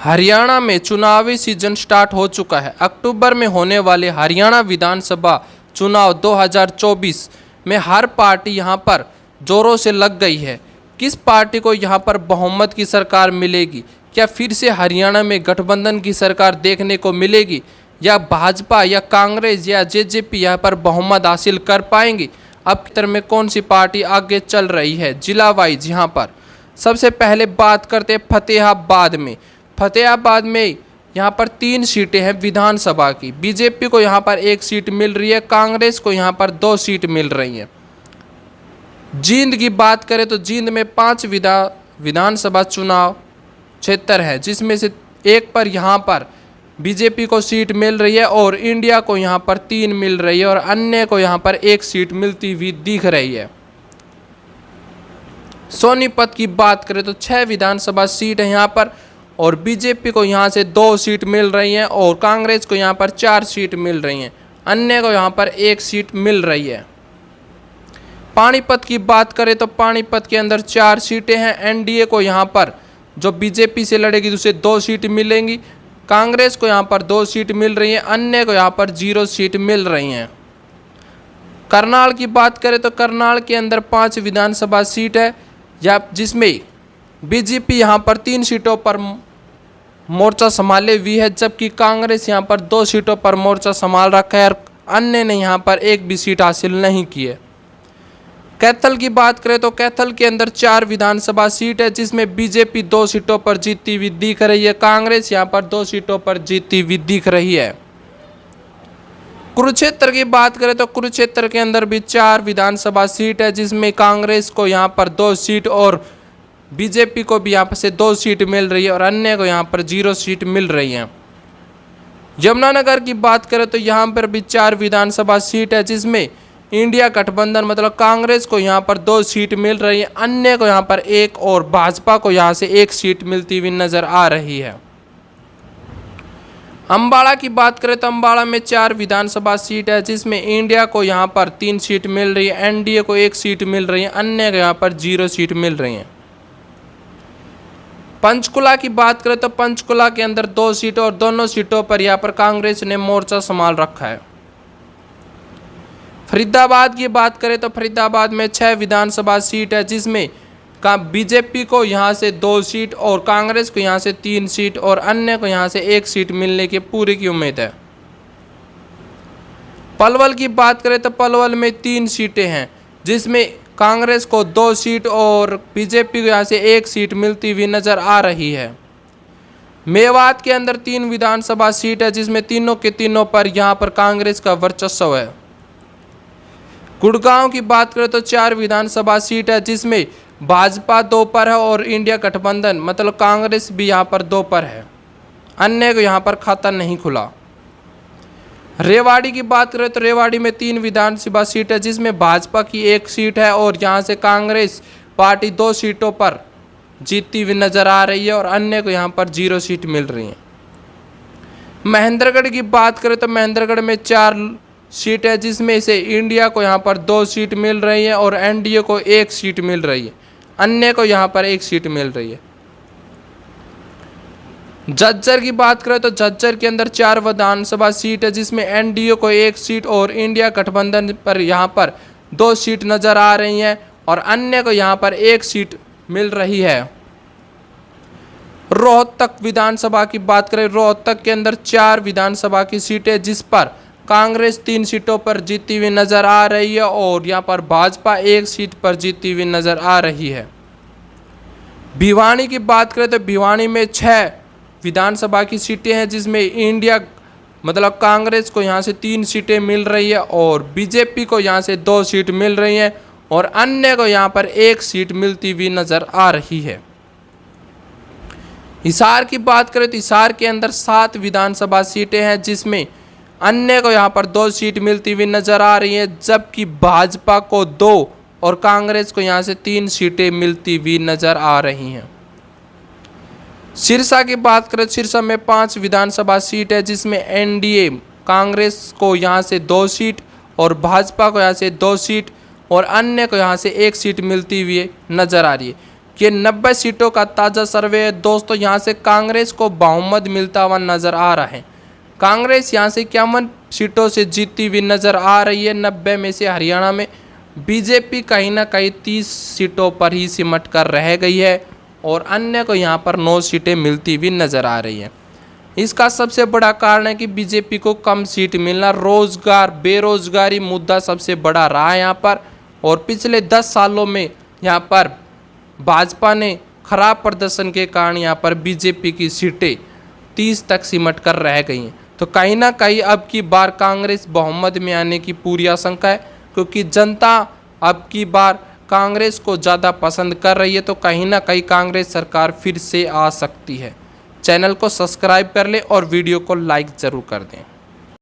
हरियाणा में चुनावी season start हो चुका है। अक्टूबर में होने वाले हरियाणा विधानसभा चुनाव 2024 में हर पार्टी यहां पर जोरों से लग गई है। किस पार्टी को यहां पर बहुमत की सरकार मिलेगी? क्या फिर से हरियाणा में गठबंधन की सरकार देखने को मिलेगी, या भाजपा या कांग्रेस या जेजेपी यहां पर बहुमत हासिल कर पाएंगी? अब की तरह में कौन सी पार्टी आगे चल रही है जिला वाइज? यहाँ पर सबसे पहले बात करते हैं फतेहाबाद में। फतेहाबाद में यहाँ पर 3 सीटें हैं विधानसभा की। बीजेपी को यहाँ पर 1 सीट मिल रही है, कांग्रेस को यहाँ पर 2 सीट मिल रही है। जींद की बात करें तो जींद में 5 विधानसभा चुनाव क्षेत्र है, जिसमें से 1 पर यहाँ पर बीजेपी को सीट मिल रही है और इंडिया को यहाँ पर 3 मिल रही है और अन्य को यहाँ पर 1 सीट मिलती हुई दिख रही है। सोनीपत की बात करें तो 6 विधानसभा सीट है यहाँ पर और बीजेपी को यहाँ से 2 सीट मिल रही हैं और कांग्रेस को यहाँ पर 4 सीट मिल रही हैं, अन्य को यहाँ पर 1 सीट मिल रही है। पानीपत की बात करें तो पानीपत के अंदर 4 सीटें हैं। एनडीए को यहाँ पर जो बीजेपी से लड़ेगी उसे 2 सीट मिलेंगी, कांग्रेस को यहाँ पर 2 सीट मिल रही है, अन्य को यहाँ पर 0 सीट मिल रही हैं। करनाल की बात करें तो करनाल के अंदर 5 विधानसभा सीट है, या जिसमें बीजेपी यहाँ पर 3 सीटों पर मोर्चा संभाले हुई है, जबकि कांग्रेस यहाँ पर 2 सीटों पर मोर्चा संभाल रखा है और अन्य ने यहाँ पर 1 भी सीट हासिल नहीं की है। कैथल की बात करें तो कैथल के अंदर 4 विधानसभा सीट है, जिसमें बीजेपी 2 सीटों पर जीतती हुई दिख रही है, कांग्रेस यहाँ पर 2 सीटों पर जीतती हुई दिख रही है। कुरुक्षेत्र की बात करें तो कुरुक्षेत्र के अंदर भी 4 विधानसभा सीट है, जिसमें कांग्रेस को यहाँ पर 2 सीट और बीजेपी को भी यहाँ से 2 सीट मिल रही है और अन्य को यहाँ पर 0 सीट मिल रही है। यमुनानगर की बात करें तो यहाँ पर भी 4 विधानसभा सीट है, जिसमें इंडिया गठबंधन मतलब कांग्रेस को यहाँ पर 2 सीट मिल रही है, अन्य को यहाँ पर 1 और भाजपा को यहाँ से 1 सीट मिलती हुई नजर आ रही है। अम्बाड़ा की बात करें तो अम्बाड़ा में 4 विधानसभा सीट है, जिसमें इंडिया को यहाँ पर 3 सीट मिल रही है, एनडीए को 1 सीट मिल रही है, अन्य को यहाँ पर 0 सीट मिल रही है। पंचकुला की बात करें तो पंचकुला के अंदर 2 सीटों और दोनों सीटों पर यहाँ पर कांग्रेस ने मोर्चा संभाल रखा है। फरीदाबाद की बात करें तो फरीदाबाद में 6 विधानसभा सीट है, जिसमें बीजेपी को यहाँ से 2 सीट और कांग्रेस को यहाँ से 3 सीट और अन्य को यहाँ से 1 सीट मिलने की पूरी की उम्मीद है। पलवल की बात करें तो पलवल में 3 सीटें हैं, जिसमें कांग्रेस को 2 सीट और बीजेपी को यहाँ से 1 सीट मिलती हुई नजर आ रही है। मेवात के अंदर 3 विधानसभा सीट है, जिसमें तीनों के तीनों पर यहाँ पर कांग्रेस का वर्चस्व है। गुड़गांव की बात करें तो 4 विधानसभा सीट है, जिसमें भाजपा 2 पर है और इंडिया गठबंधन मतलब कांग्रेस भी यहाँ पर 2 पर है, अन्य को यहाँ पर खाता नहीं खुला। रेवाड़ी की बात करें तो रेवाड़ी में 3 विधानसभा सीट है, जिसमें भाजपा की 1 सीट है और यहाँ से कांग्रेस पार्टी 2 सीटों पर जीतती हुई नजर आ रही है और अन्य को यहाँ पर 0 सीट मिल रही है। महेंद्रगढ़ की बात करें तो महेंद्रगढ़ में 4 सीट है, जिसमें से इंडिया को यहाँ पर 2 सीट मिल रही है और एनडीए को 1 सीट मिल रही है, अन्य को यहाँ पर 1 सीट मिल रही है। झज्जर की बात करें तो झज्जर के अंदर 4 विधानसभा सीट है, जिसमें एनडीए को 1 सीट और इंडिया गठबंधन पर यहाँ पर 2 सीट नजर आ रही हैं और अन्य को यहाँ पर 1 सीट मिल रही है। रोहतक विधानसभा की बात करें, रोहतक के अंदर 4 विधानसभा की सीटें, जिस पर कांग्रेस 3 सीटों पर जीती हुई नजर आ रही है और यहाँ पर भाजपा 1 सीट पर जीती हुई नजर आ रही है। भिवानी की बात करें तो भिवानी में 6 विधानसभा की सीटें हैं, जिसमें इंडिया मतलब कांग्रेस को यहाँ से 3 सीटें मिल रही है और बीजेपी को यहाँ से 2 सीट मिल रही हैं और अन्य को यहाँ पर 1 सीट मिलती हुई नजर आ रही है। हिसार की बात करें तो हिसार के अंदर 7 विधानसभा सीटें हैं, जिसमें अन्य को यहाँ पर 2 सीट मिलती हुई नजर आ रही है, जबकि भाजपा को 2 और कांग्रेस को यहाँ से 3 सीटें मिलती हुई नजर आ रही हैं। सिरसा की बात करें, सिरसा में 5 विधानसभा सीट है, जिसमें एनडीए कांग्रेस को यहाँ से 2 सीट और भाजपा को यहाँ से 2 सीट और अन्य को यहाँ से 1 सीट मिलती हुई नजर आ रही है। ये 90 सीटों का ताज़ा सर्वे है दोस्तों। यहाँ से कांग्रेस को बहुमत मिलता हुआ नज़र आ रहा है। कांग्रेस यहाँ से 51 सीटों से जीती हुई नज़र आ रही है। 90 में से हरियाणा में बीजेपी कहीं ना कहीं 30 सीटों पर ही सिमट कर रह गई है और अन्य को यहाँ पर 9 सीटें मिलती हुई नज़र आ रही हैं। इसका सबसे बड़ा कारण है कि बीजेपी को कम सीट मिलना, रोजगार बेरोजगारी मुद्दा सबसे बड़ा रहा है यहाँ पर। और पिछले 10 सालों में यहाँ पर भाजपा ने खराब प्रदर्शन के कारण यहाँ पर बीजेपी की सीटें 30 तक सिमट कर रह गई हैं। तो कहीं ना कहीं अब की बार कांग्रेस बहुमत में आने की पूरी आशंका है, क्योंकि जनता अब की बार कांग्रेस को ज़्यादा पसंद कर रही है। तो कहीं ना कहीं कांग्रेस सरकार फिर से आ सकती है। चैनल को सब्सक्राइब कर लें और वीडियो को लाइक ज़रूर कर दें।